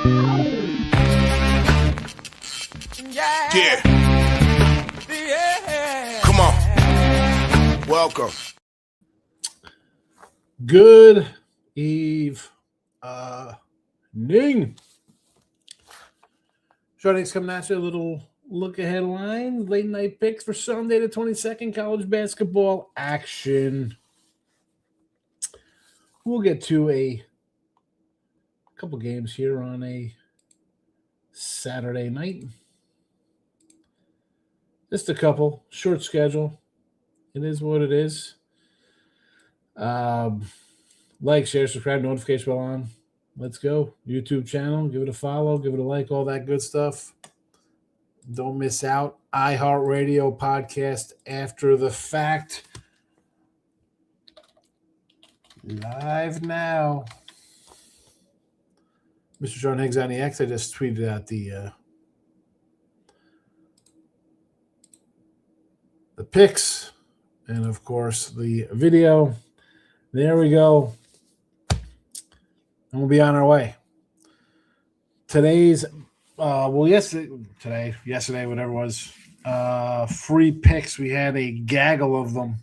Yeah. Come on. Welcome. Good evening. Sean Higgs coming at you. A little look ahead line. Late night picks for Sunday the 22nd. College basketball action. We'll get to a couple games here on a Saturday night. Just a couple. Short schedule. It is what it is. Like, share, subscribe, notification bell on. Let's go. YouTube channel. Give it a follow. Give it a like. All that good stuff. Don't miss out. iHeartRadio podcast after the fact. Live now. Mr. Sean Higgs on the X. I just tweeted out the picks and, of course, the video. There we go. And we'll be on our way. Today's, yesterday, whatever it was, free picks. We had a gaggle of them.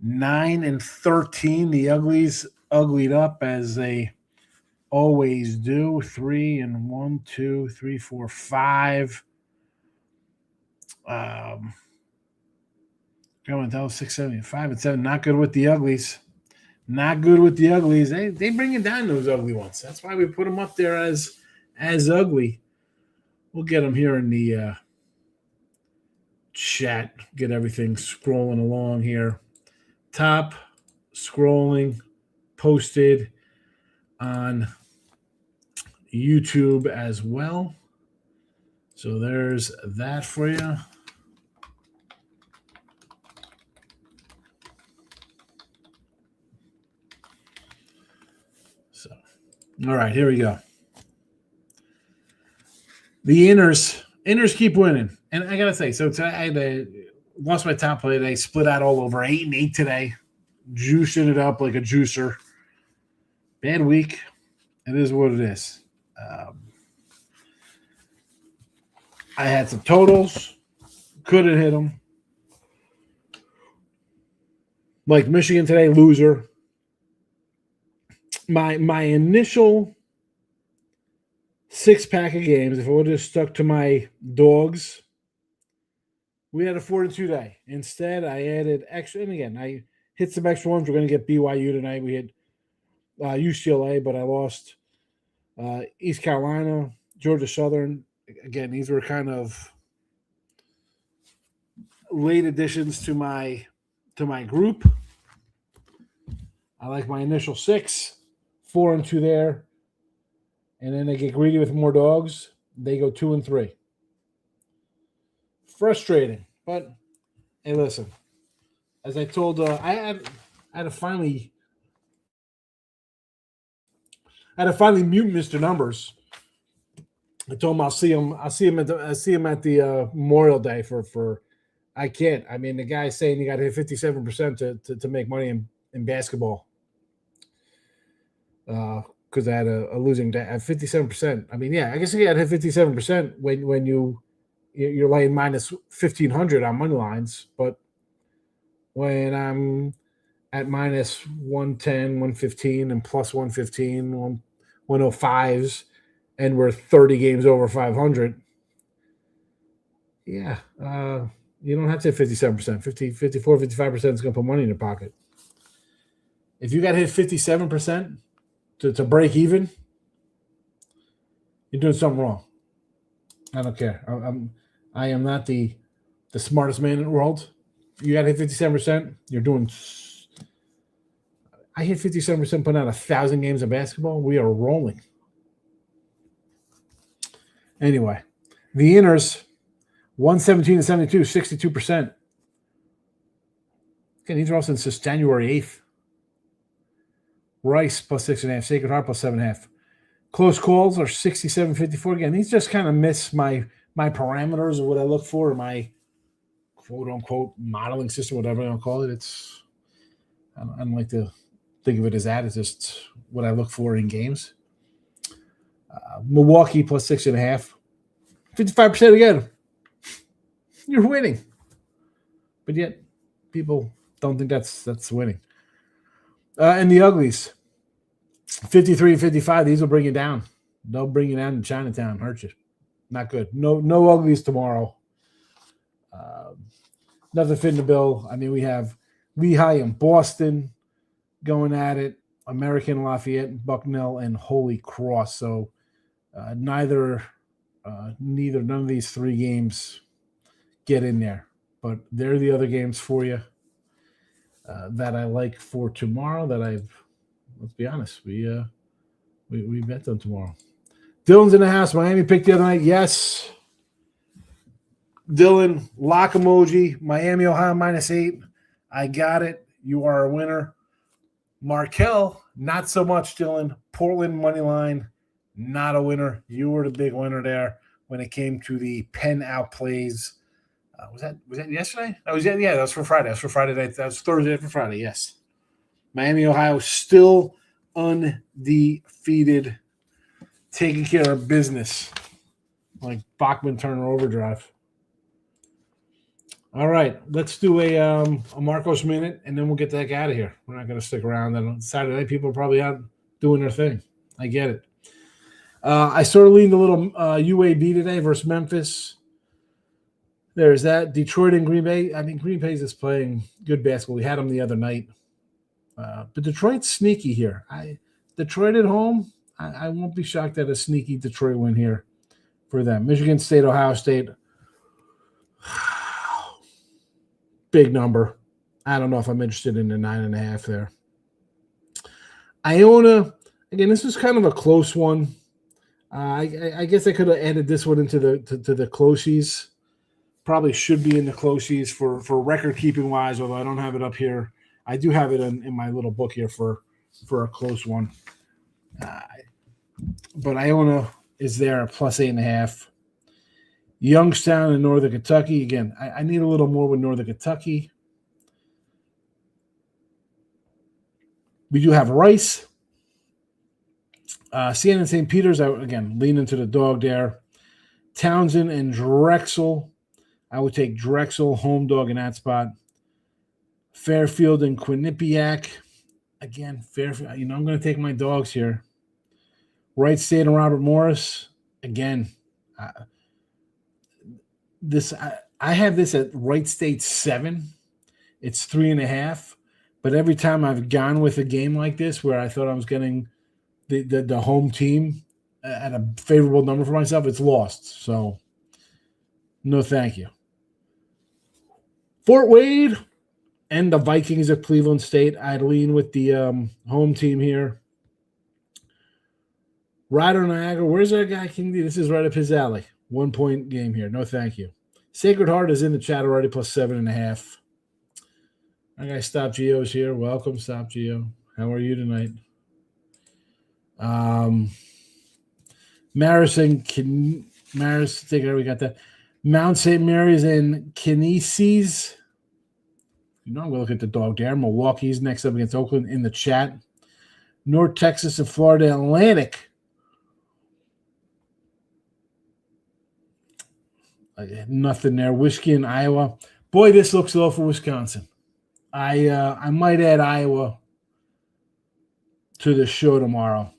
9 and 13. The uglies uglied up as they always do. 3 and 1, 2, 3, 4, 5. Going down 6, 7, 5 and 7. Not good with the uglies. Not good with the uglies. They bring it down, those ugly ones. That's why we put them up there as ugly. We'll get them here in the chat. Get everything scrolling along here. Top scrolling, posted on YouTube as well. So there's that for you. So, all right, here we go. The inners keep winning. And I got to say, so today I lost my top play today, split out all over 8 and 8 today, juicing it up like a juicer. Bad week. It is what it is. I had some totals, couldn't hit them. Like Michigan today, loser. My initial 6-pack of games, if I would have stuck to my dogs, we had a 4-2 day. Instead, I added extra. And again, I hit some extra ones. We're going to get BYU tonight. We had UCLA, but I lost East Carolina, Georgia Southern. Again, these were kind of late additions to my group. I like my initial 6, 4 and 2 there. And then they get greedy with more dogs. They go 2 and 3. Frustrating, but hey, listen. As I told, I had to finally mute Mr. Numbers. I told him I'll see him at the Memorial Day for. I can't. I mean, the guy's saying you got to hit 57% to make money in basketball. Because I had a losing day at 57%. I mean, yeah, I guess you got to hit 57% when you're laying minus 1,500 on money lines, but when I'm at minus 110, 115, and plus 115, 105s, and we're 30 games over 500, yeah, you don't have to hit 57%. 50, 54, 55% is going to put money in your pocket. If you got to hit 57% to break even, you're doing something wrong. I don't care. I am not the smartest man in the world. You got to hit 57%. You're doing. I hit 57% putting out 1,000 games of basketball. We are rolling. Anyway, the inners, 117 to 72, 62%. Again, these are all since January 8th. Rice plus 6.5, Sacred Heart plus 7.5. Close calls are 67-54. Again, these just kind of miss my parameters of what I look for in my quote-unquote modeling system, whatever you want to call it. I don't like to think of it as that. It's just what I look for in games. Milwaukee plus 6.5. 55% again. You're winning. But yet, people don't think that's winning. And the uglies, 53 and 55. These will bring you down. They'll bring you down to Chinatown. Hurt you. Not good. No uglies tomorrow. Nothing fitting the bill. I mean, we have Lehigh and Boston going at it. American, Lafayette, Bucknell, and Holy Cross. So none of these three games get in there. But they're the other games for you that I like for tomorrow. Let's be honest, we bet on tomorrow. Dylan's in the house. Miami picked the other night. Yes. Dylan, lock emoji. Miami, Ohio, -8. I got it. You are a winner. Markel, not so much, Dylan. Portland money line, not a winner. You were the big winner there when it came to the pen outplays. Was that yesterday? That was for Friday. That was for Friday night. That was Thursday for Friday, yes. Miami, Ohio, still undefeated, taking care of business like Bachman-Turner overdrive. All right, let's do a Marcos minute, and then we'll get the heck out of here. We're not going to stick around. And on Saturday night, people are probably out doing their thing. I get it. I sort of leaned a little UAB today versus Memphis. There's that. Detroit and Green Bay. I mean, Green Bay's is playing good basketball. We had them the other night. But Detroit's sneaky here. Detroit at home, I won't be shocked at a sneaky Detroit win here for them. Michigan State, Ohio State. Big number. I don't know if I'm interested in the 9.5 there. Iona, again, this is kind of a close one. I guess I could have added this one into the closies. Probably should be in the closies for record keeping wise, although I don't have it up here. I do have it in my little book here for a close one. But Iona is there at plus 8.5. Youngstown and Northern Kentucky. Again, I need a little more with Northern Kentucky. We do have Rice. Siena and St. Peter's, again, lean into the dog there. Townsend and Drexel. I would take Drexel, home dog in that spot. Fairfield and Quinnipiac. Again, Fairfield. I'm going to take my dogs here. Wright State and Robert Morris. Again, I have this at Wright State 7. It's 3.5. But every time I've gone with a game like this where I thought I was getting the home team at a favorable number for myself, it's lost. So, no thank you. Fort Wade and the Vikings of Cleveland State. I'd lean with the home team here. Rider Niagara. Where's our guy, King D? This is right up his alley. 1 point game here. No thank you. Sacred Heart is in the chat already, plus 7.5. Our guy Stop Geo's here. Welcome, Stop Geo. How are you tonight? Maris, I think we got that. Mount St. Mary's and Kinesis. I'm going to look at the dog there. Milwaukee's next up against Oakland in the chat. North Texas and Florida Atlantic. Nothing there. Whiskey in Iowa. Boy, this looks low for Wisconsin. I might add Iowa to the show tomorrow.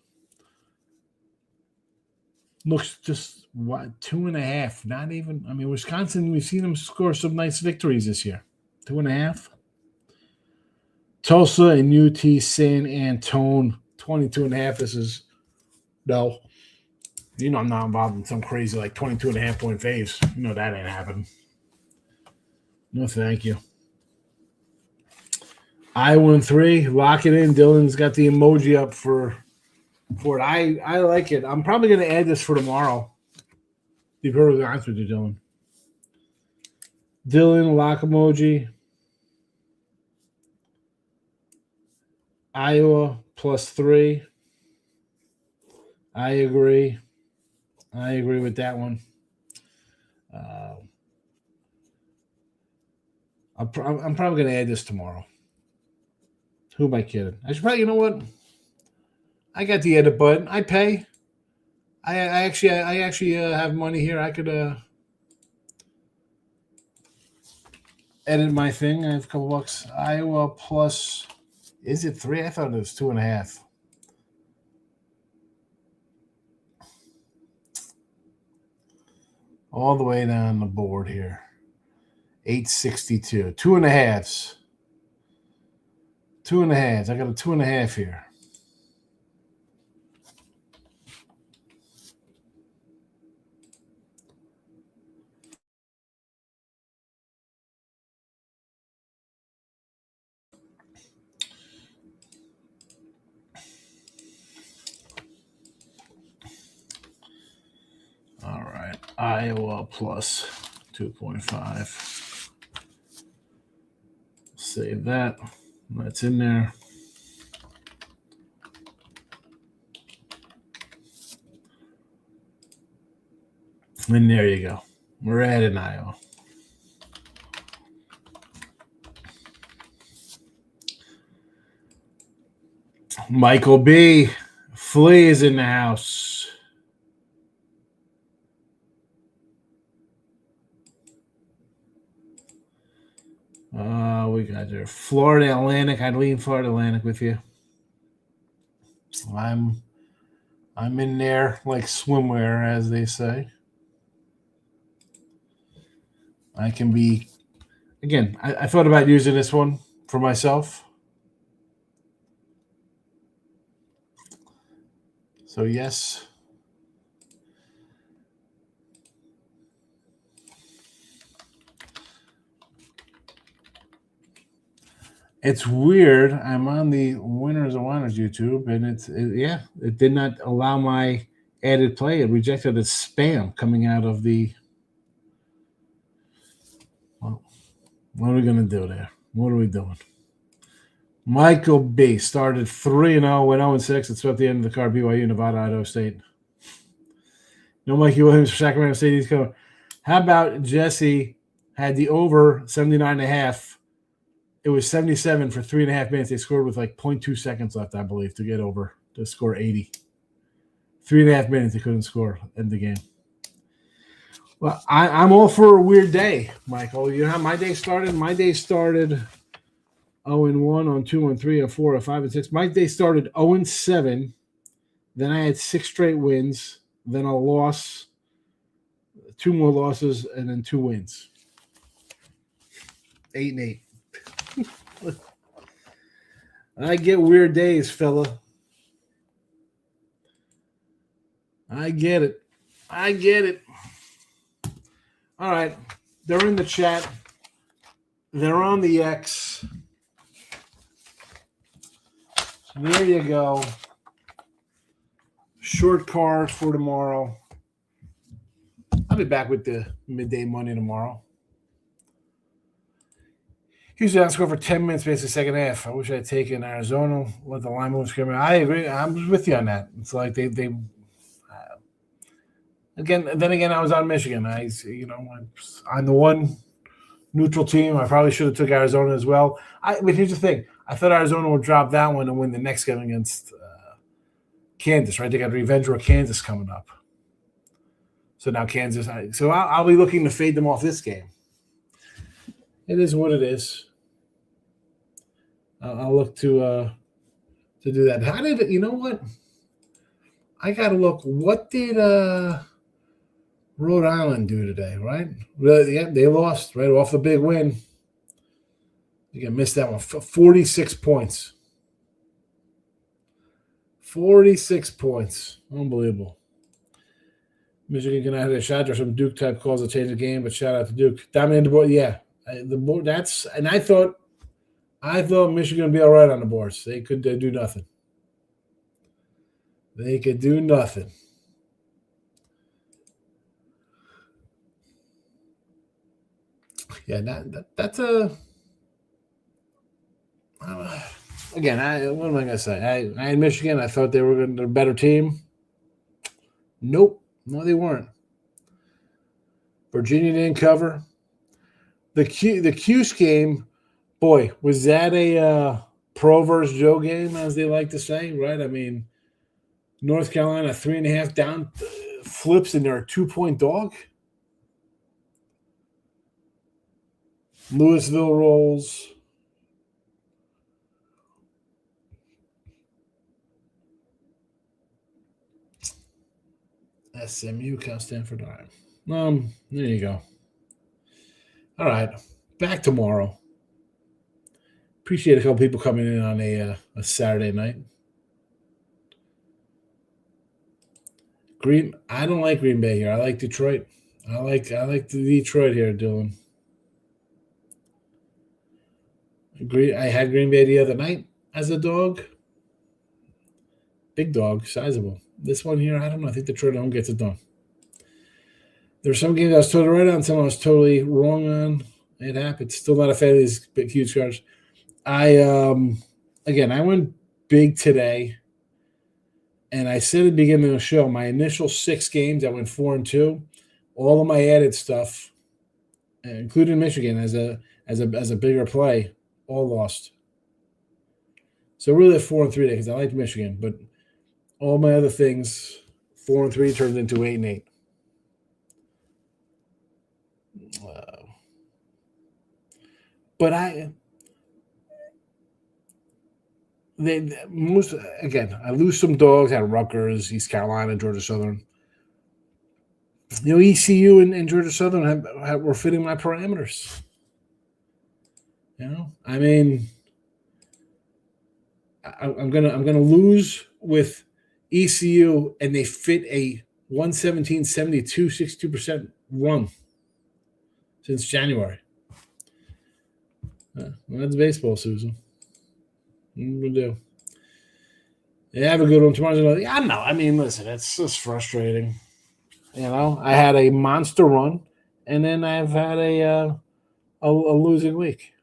Looks just 2.5. Not even. I mean, Wisconsin. We've seen them score some nice victories this year. 2.5. Tulsa and UT San Antone. 22.5. This is no. I'm not involved in some crazy 22.5 point faves. That ain't happening. No, thank you. Iowa and 3. Lock it in. Dylan's got the emoji up for it. I like it. I'm probably going to add this for tomorrow. You've heard the answer to Dylan. Dylan, lock emoji. Iowa plus 3. I agree. I agree with that one. I'm probably going to add this tomorrow. Who am I kidding? I should probably, you know what? I got the edit button. I pay. I actually have money here. I could edit my thing. I have a couple bucks. Iowa plus. Is it 3? I thought it was 2.5. All the way down the board here. 862. 2.5s. 2.5s. I got a 2.5 here. All right. Iowa plus 2.5. Save that. That's in there. And there you go. We're at an Iowa. Michael B. Flea is in the house. We got there. Florida Atlantic. I'd lean Florida Atlantic with you. I'm in there like swimwear, as they say. I can be, again, I thought about using this one for myself. So, yes. It's weird. I'm on the Winners and Whiners YouTube, and it did not allow my added play. It rejected as spam coming out of the. Well, what are we going to do there? What are we doing? Michael B. started 3-0, went 0-6, and swept the end of the card. BYU, Nevada, Idaho State. No Mikey Williams for Sacramento State. He's going. How about Jesse had the over 79.5? It was 77 for 3.5 minutes. They scored with like 0.2 seconds left, I believe, to get over, to score 80. 3.5 minutes, they couldn't score in the game. Well, I'm all for a weird day, Michael. You know how my day started? My day started 0-1 on 2 and 3 and 4 and 5 and 6. My day started 0-7. Then I had 6 straight wins. Then a loss, 2 more losses, and then 2 wins. 8-8. I get weird days, fella. I get it. All right. They're in the chat. They're on the X. There you go. Short card for tomorrow. I'll be back with the midday money tomorrow. Houston outscored for 10 minutes, basically second half. I wish I had taken Arizona, let the line move screaming. I agree. I'm with you on that. It's like they again, I was on Michigan. On the one neutral team, I probably should have took Arizona as well. But here's the thing. I thought Arizona would drop that one and win the next game against Kansas, right? They got revenge for Kansas coming up. So now Kansas. So I'll be looking to fade them off this game. It is what it is. I'll look to do that. How did you know what? I gotta look. What did Rhode Island do today? Right? Yeah, they lost right off the big win. You can miss that one. 46 points. 46 points. Unbelievable. Michigan can have a shot or some Duke type calls to change the game, but shout out to Duke. Dominated the board. Yeah, the board. And I thought Michigan would be all right on the boards. They could do nothing. They could do nothing. Yeah, that's a. Again, what am I going to say? I had Michigan. I thought they were going to be a better team. Nope. No, they weren't. Virginia didn't cover. The Cuse game, boy, was that a pro versus Joe game, as they like to say, right? I mean, North Carolina 3.5 down, flips, and they're a 2-point dog. Louisville rolls. SMU, Cal Stanford. All right. There you go. All right. Back tomorrow. Appreciate a couple people coming in on a Saturday night. I don't like Green Bay here. I like Detroit. I like the Detroit here, Dylan. I had Green Bay the other night as a dog. Big dog, sizable. This one here, I don't know. I think Detroit home gets it done. There's some games I was totally right on, some I was totally wrong on. It happens. Still not a fan of these big, huge cards. I went big today, and I said at the beginning of the show, my initial 6 games, I went 4-2. All of my added stuff, including Michigan as a bigger play, all lost. So really at 4-3 today because I like Michigan, but all my other things, 4-3 turned into 8-8. But I lose some dogs at Rutgers, East Carolina, Georgia Southern. ECU and Georgia Southern were fitting my parameters. I mean, I'm gonna lose with ECU, and they fit a 117-72, 62% run since January. Well, that's baseball, Susan. What we do? Yeah, have a good one tomorrow. Yeah, no. I mean, listen, it's just frustrating. I had a monster run, and then I've had a losing week.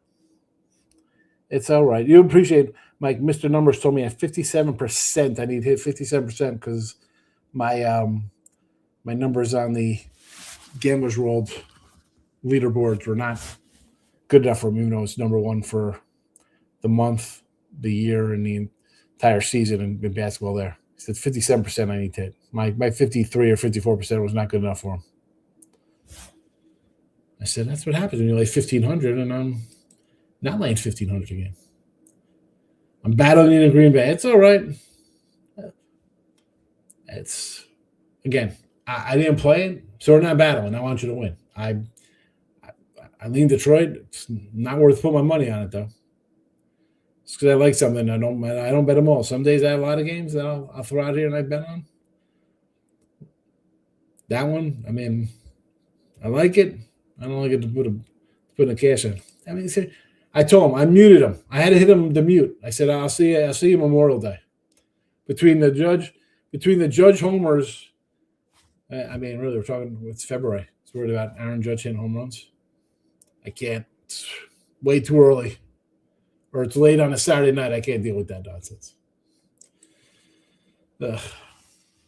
It's all right. You appreciate, Mike. Mr. Numbers told me at 57%, I need to hit 57% because my numbers on the Gamblers World leaderboards were not good enough for me, even though it's number one for the month, the year, and the entire season in basketball there. He said 57% I need to hit. My 53 or 54% was not good enough for him. I said, that's what happens when you lay 1,500, and I'm not laying 1,500 again. I'm battling in Green Bay. It's all right. It's, again, I didn't play it, so we're not battling. I want you to win. I lean Detroit. It's not worth putting my money on it, though. It's because I like something. I don't bet them all. Some days I have a lot of games that I'll throw out here and I bet on. That one, I mean, I like it. I don't like it to put a cash in. I mean, I told him I muted him. I had to hit him the mute. I said, I'll see you Memorial Day. Between the Judge homers. I mean, really, we're talking. It's February. It's worried about Aaron Judge hitting home runs. I can't. It's way too early. Or it's late on a Saturday night. I can't deal with that nonsense. Ugh.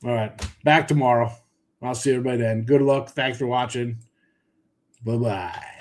All right. Back tomorrow. I'll see everybody then. Good luck. Thanks for watching. Bye-bye.